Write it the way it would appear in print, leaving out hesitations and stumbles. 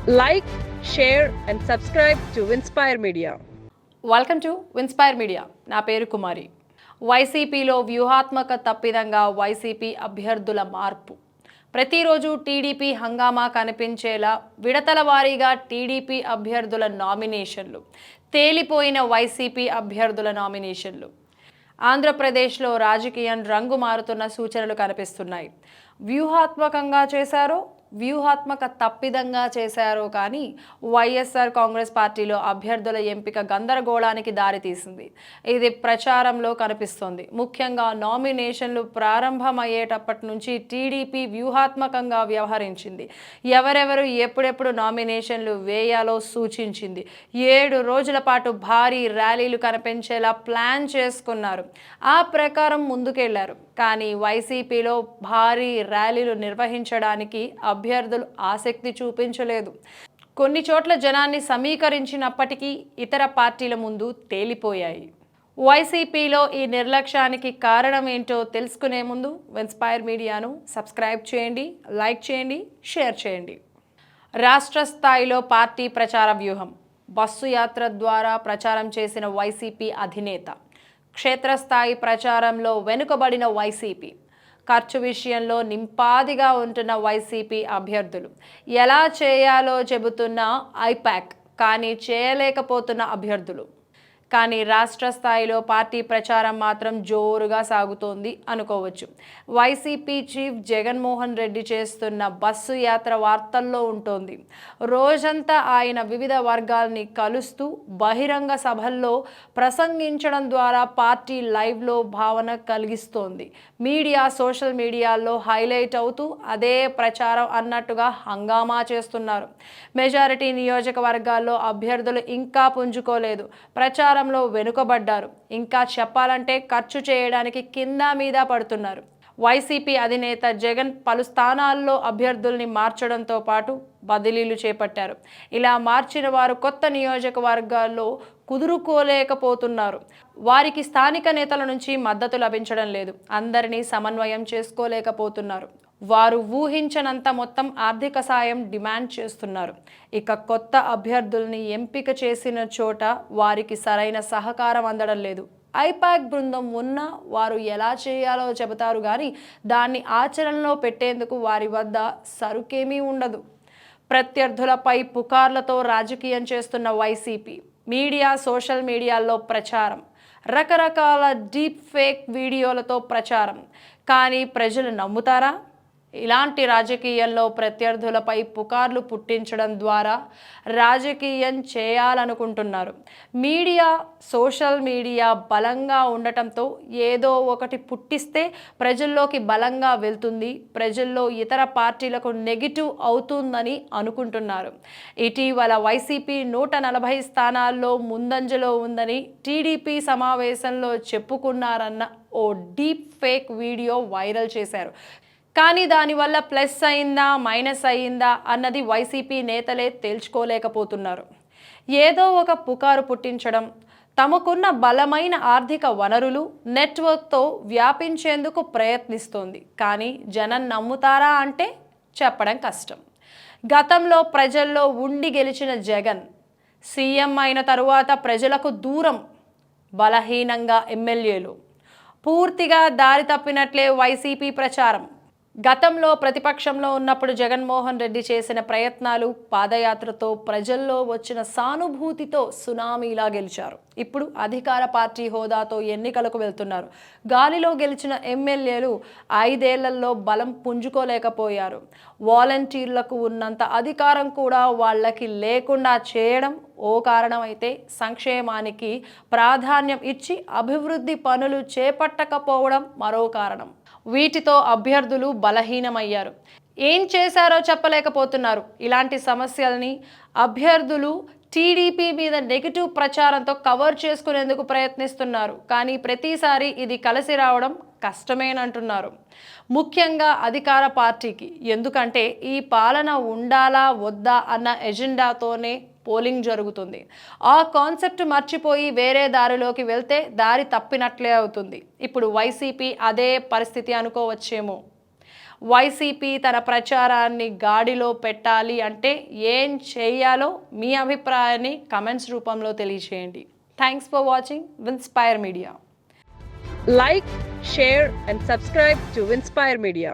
Like, share and subscribe to Inspire Media. Welcome to inspire media. నా పేరు కుమారి. వైసీపీలో వ్యూహాత్మక తప్పిదంగా వైసీపీ అభ్యర్థుల మార్పు. ప్రతిరోజు టీడీపీ హంగామా కనిపించేలా విడతల వారీగా టీడీపీ అభ్యర్థుల నామినేషన్లు, తేలిపోయిన వైసీపీ అభ్యర్థుల నామినేషన్లు. ఆంధ్రప్రదేశ్లో రాజకీయం రంగు మారుతున్న సూచనలు కనిపిస్తున్నాయి. వ్యూహాత్మకంగా చేశారో, వ్యూహాత్మక తప్పిదంగా చేశారో కానీ వైఎస్ఆర్ కాంగ్రెస్ పార్టీలో అభ్యర్థుల ఎంపిక గందరగోళానికి దారితీసింది. ఇది ప్రచారంలో కనిపిస్తోంది. ముఖ్యంగా నామినేషన్లు ప్రారంభమయ్యేటప్పటి నుంచి టీడీపీ వ్యూహాత్మకంగా వ్యవహరించింది. ఎవరెవరు ఎప్పుడెప్పుడు నామినేషన్లు వేయాలో సూచించింది. 7 రోజుల పాటు భారీ ర్యాలీలు కనిపించేలా ప్లాన్ చేసుకున్నారు. ఆ ప్రకారం ముందుకెళ్లారు. కానీ వైసీపీలో భారీ ర్యాలీలు నిర్వహించడానికి అభ్యర్థులు ఆసక్తి చూపించలేదు. కొన్ని చోట్ల జనాన్ని సమీకరించినప్పటికీ ఇతర పార్టీల ముందు తేలిపోయాయి. వైసీపీలో ఈ నిర్లక్ష్యానికి కారణం ఏంటో తెలుసుకునే ముందు ఇన్స్పైర్ మీడియాను సబ్స్క్రైబ్ చేయండి, లైక్ చేయండి, షేర్ చేయండి. రాష్ట్ర స్థాయిలో పార్టీ ప్రచార వ్యూహం. బస్సు యాత్ర ద్వారా ప్రచారం చేసిన వైసీపీ అధినేత. క్షేత్రస్థాయి ప్రచారంలో వెనుకబడిన వైసీపీ. ఖర్చు విషయంలో నింపాదిగా ఉంటున్న వైసీపీ అభ్యర్థులు. ఎలా చేయాలో చెబుతున్న ఐపాక్ కానీ చేయలేకపోతున్న అభ్యర్థులు. కానీ రాష్ట్ర స్థాయిలో పార్టీ ప్రచారం మాత్రం జోరుగా సాగుతోంది అనుకోవచ్చు. వైసీపీ చీఫ్ జగన్మోహన్ రెడ్డి చేస్తున్న బస్సు యాత్ర వార్తల్లో ఉంటుంది. రోజంతా ఆయన వివిధ వర్గాల్ని కలుస్తూ బహిరంగ సభల్లో ప్రసంగించడం ద్వారా పార్టీ లైవ్లో భావన కలిగిస్తోంది. మీడియా, సోషల్ మీడియాల్లో హైలైట్ అవుతూ అదే ప్రచారం అన్నట్టుగా హంగామా చేస్తున్నారు. మెజారిటీ నియోజకవర్గాల్లో అభ్యర్థులు ఇంకా పుంజుకోలేదు. ప్రచారం వెనుకబడ్డారు. ఇంకా చెప్పాలంటే ఖర్చు చేయడానికి కింద మీద పడుతున్నారు. వైసీపీ అధినేత జగన్ పలు స్థానాల్లో అభ్యర్థుల్ని మార్చడంతో పాటు బదిలీలు చేపట్టారు. ఇలా మార్చిన వారు కొత్త నియోజకవర్గాల్లో కుదురుకోలేకపోతున్నారు. వారికి స్థానిక నేతల నుంచి మద్దతు లభించడం లేదు. అందరినీ సమన్వయం చేసుకోలేకపోతున్నారు. వారు ఊహించనంత మొత్తం ఆర్థిక సాయం డిమాండ్ చేస్తున్నారు. ఇక కొత్త అభ్యర్థుల్ని ఎంపిక చేసిన చోట వారికి సరైన సహకారం అందడం లేదు. ఐపాక్ బృందం ఉన్నా వారు ఎలా చేయాలో చెబుతారు కానీ దాన్ని ఆచరణలో పెట్టేందుకు వారి వద్ద సరుకేమీ ఉండదు. ప్రత్యర్థులపై పుకార్లతో రాజకీయం చేస్తున్న వైసీపీ. మీడియా, సోషల్ మీడియాల్లో ప్రచారం. రకరకాల డీప్ ఫేక్ వీడియోలతో ప్రచారం. కానీ ప్రజలు నమ్ముతారా? ఇలాంటి రాజకీయంలో ప్రత్యర్థులపై పుకార్లు పుట్టించడం ద్వారా రాజకీయం చేయాలనుకుంటున్నారు. మీడియా, సోషల్ మీడియా బలంగా ఉండటంతో ఏదో ఒకటి పుట్టిస్తే ప్రజల్లోకి బలంగా వెళ్తుంది, ప్రజల్లో ఇతర పార్టీలకు నెగిటివ్ అవుతుందని అనుకుంటున్నారు. ఇటీవల వైసీపీ 140 స్థానాల్లో ముందంజలో ఉందని టీడీపీ సమావేశంలో చెప్పుకున్నారన్న ఓ డీప్ ఫేక్ వీడియో వైరల్ చేశారు. కానీ దానివల్ల ప్లస్ అయిందా, మైనస్ అయిందా అన్నది వైసీపీ నేతలే తేల్చుకోలేకపోతున్నారు. ఏదో ఒక పుకారు పుట్టించడం, తమకున్న బలమైన ఆర్థిక వనరులు, నెట్వర్క్తో వ్యాపించేందుకు ప్రయత్నిస్తోంది. కానీ జనం నమ్ముతారా అంటే చెప్పడం కష్టం. గతంలో ప్రజల్లో ఉండి గెలిచిన జగన్ సీఎం అయిన తరువాత ప్రజలకు దూరం, బలహీనంగా ఎమ్మెల్యేలు. పూర్తిగా దారి తప్పినట్లే వైసీపీ ప్రచారం. గతంలో ప్రతిపక్షంలో ఉన్నప్పుడు జగన్మోహన్ రెడ్డి చేసిన ప్రయత్నాలు, పాదయాత్రతో ప్రజల్లో వచ్చిన సానుభూతితో సునామీలా గెలిచారు. ఇప్పుడు అధికార పార్టీ హోదాతో ఎన్నికలకు వెళ్తున్నారు. గాలిలో గెలిచిన ఎమ్మెల్యేలు 5 ఏళ్లలో బలం పుంజుకోలేకపోయారు. వాలంటీర్లకు ఉన్నంత అధికారం కూడా వాళ్ళకి లేకుండా చేయడం ఓ కారణమైతే, సంక్షేమానికి ప్రాధాన్యం ఇచ్చి అభివృద్ధి పనులు చేపట్టకపోవడం మరో కారణం. వీటితో అభ్యర్థులు బలహీనమయ్యారు. ఏం చేశారో చెప్పలేకపోతున్నారు. ఇలాంటి సమస్యల్ని అభ్యర్థులు టీడీపీ మీద నెగిటివ్ ప్రచారంతో కవర్ చేసుకునేందుకు ప్రయత్నిస్తున్నారు. కానీ ప్రతిసారి ఇది కలిసి రావడం కష్టమేనంటున్నారు. ముఖ్యంగా అధికార పార్టీకి. ఎందుకంటే ఈ పాలన ఉండాలా వద్దా అన్న ఎజెండాతోనే పోలింగ్ జరుగుతుంది. ఆ కాన్సెప్ట్ మర్చిపోయి వేరే దారిలోకి వెళ్తే దారి తప్పినట్లే అవుతుంది. ఇప్పుడు వైసీపీ అదే పరిస్థితి అనుకోవచ్చేమో. వైసీపీ తన ప్రచారాన్ని గాడిలో పెట్టాలి అంటే ఏం చేయాలో మీ అభిప్రాయాన్ని కమెంట్స్ రూపంలో తెలియజేయండి. Thanks for watching Vinspire media. Like, share, and subscribe to Winspire Media.